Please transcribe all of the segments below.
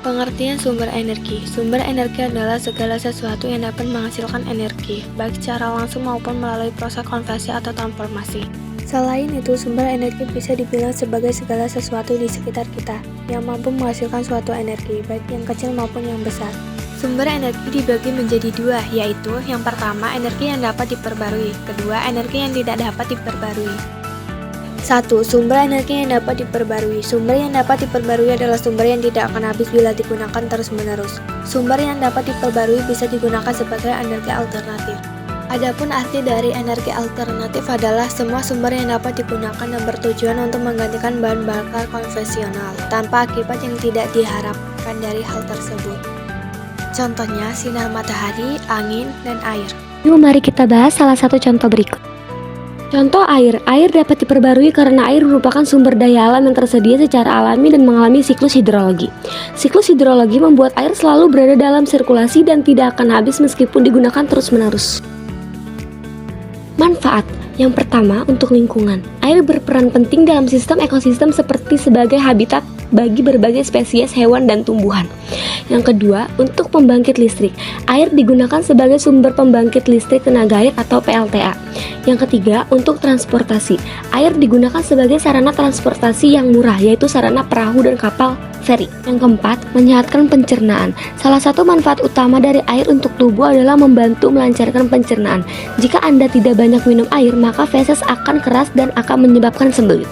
Pengertian sumber energi. Sumber energi adalah segala sesuatu yang dapat menghasilkan energi, baik secara langsung maupun melalui proses konversi atau transformasi. Selain itu, sumber energi bisa dibilang sebagai segala sesuatu di sekitar kita yang mampu menghasilkan suatu energi, baik yang kecil maupun yang besar. Sumber energi dibagi menjadi dua, yaitu yang pertama, energi yang dapat diperbarui, kedua, energi yang tidak dapat diperbarui. 1. Sumber energi yang dapat diperbarui. Sumber yang dapat diperbarui adalah sumber yang tidak akan habis bila digunakan terus-menerus. Sumber yang dapat diperbarui bisa digunakan sebagai energi alternatif. Adapun arti dari energi alternatif adalah semua sumber yang dapat digunakan dan bertujuan untuk menggantikan bahan bakar konvensional tanpa akibat yang tidak diharapkan dari hal tersebut. Contohnya sinar matahari, angin, dan air. Yuk mari kita bahas salah satu contoh berikut. Contoh air. Air dapat diperbarui karena air merupakan sumber daya alam yang tersedia secara alami dan mengalami siklus hidrologi. Siklus hidrologi membuat air selalu berada dalam sirkulasi dan tidak akan habis meskipun digunakan terus-menerus. Manfaat. Yang pertama, untuk lingkungan. Air berperan penting dalam sistem ekosistem seperti sebagai habitat bagi berbagai spesies hewan dan tumbuhan. Yang kedua, untuk pembangkit listrik. Air digunakan sebagai sumber pembangkit listrik tenaga air atau PLTA. Yang ketiga, untuk transportasi. Air digunakan sebagai sarana transportasi yang murah, yaitu sarana perahu dan kapal feri. Yang keempat, menyehatkan pencernaan. Salah satu manfaat utama dari air untuk tubuh adalah membantu melancarkan pencernaan. Jika Anda tidak banyak minum air, maka feses akan keras dan akan menyebabkan sembelit.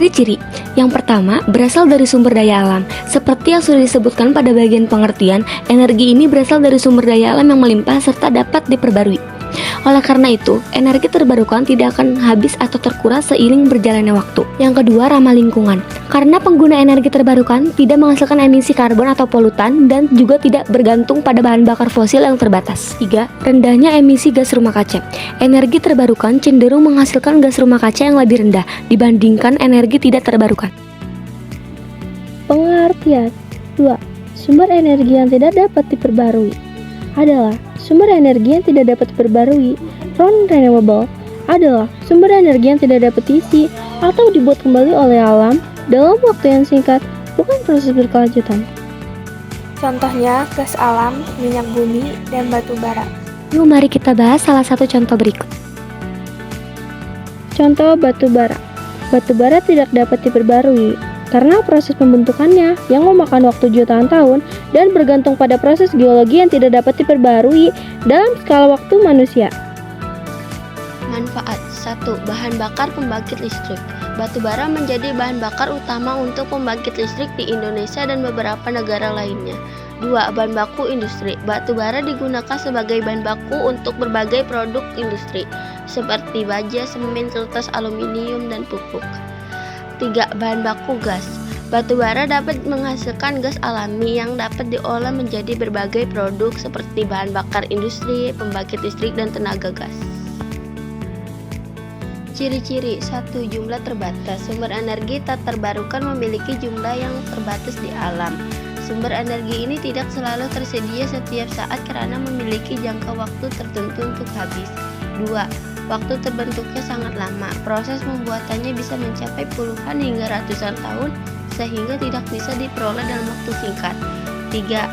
Ciri-ciri. Yang pertama, berasal dari sumber daya alam. Seperti yang sudah disebutkan pada bagian pengertian, energi ini berasal dari sumber daya alam yang melimpah serta dapat diperbarui. Oleh karena itu, energi terbarukan tidak akan habis atau terkuras seiring berjalannya waktu. Yang kedua, ramah lingkungan. Karena pengguna energi terbarukan tidak menghasilkan emisi karbon atau polutan dan juga tidak bergantung pada bahan bakar fosil yang terbatas. 3. Rendahnya emisi gas rumah kaca. Energi terbarukan cenderung menghasilkan gas rumah kaca yang lebih rendah dibandingkan energi tidak terbarukan. Pengertian. 2. Sumber energi yang tidak dapat diperbarui adalah sumber energi yang tidak dapat diperbarui. Non-renewable adalah sumber energi yang tidak dapat diisi atau dibuat kembali oleh alam dalam waktu yang singkat, bukan proses berkelanjutan. Contohnya gas alam, minyak bumi, dan batu bara. Yuk mari kita bahas salah satu contoh berikut. Contoh batu bara. Batu bara tidak dapat diperbarui karena proses pembentukannya yang memakan waktu jutaan tahun dan bergantung pada proses geologi yang tidak dapat diperbarui dalam skala waktu manusia. Manfaat. 1. Bahan bakar pembangkit listrik. Batu bara menjadi bahan bakar utama untuk pembangkit listrik di Indonesia dan beberapa negara lainnya. 2. Bahan baku industri. Batu bara digunakan sebagai bahan baku untuk berbagai produk industri seperti baja, semen, kertas, aluminium, dan pupuk. 3. Bahan baku gas. Batu bara dapat menghasilkan gas alami yang dapat diolah menjadi berbagai produk seperti bahan bakar industri, pembangkit listrik, dan tenaga gas. Ciri-ciri. 1. Jumlah terbatas. Sumber energi tak terbarukan memiliki jumlah yang terbatas di alam. Sumber energi ini tidak selalu tersedia setiap saat karena memiliki jangka waktu tertentu untuk habis. 2. Waktu terbentuknya sangat lama. Proses pembuatannya bisa mencapai puluhan hingga ratusan tahun sehingga tidak bisa diperoleh dalam waktu singkat. 3.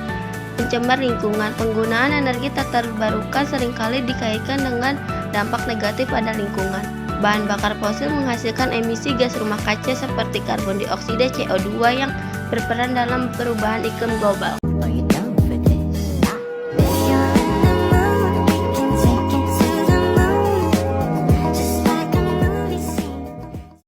Pencemar lingkungan. Penggunaan energi tak terbarukan seringkali dikaitkan dengan dampak negatif pada lingkungan. Bahan bakar fosil menghasilkan emisi gas rumah kaca seperti karbon dioksida CO2 yang berperan dalam perubahan iklim global.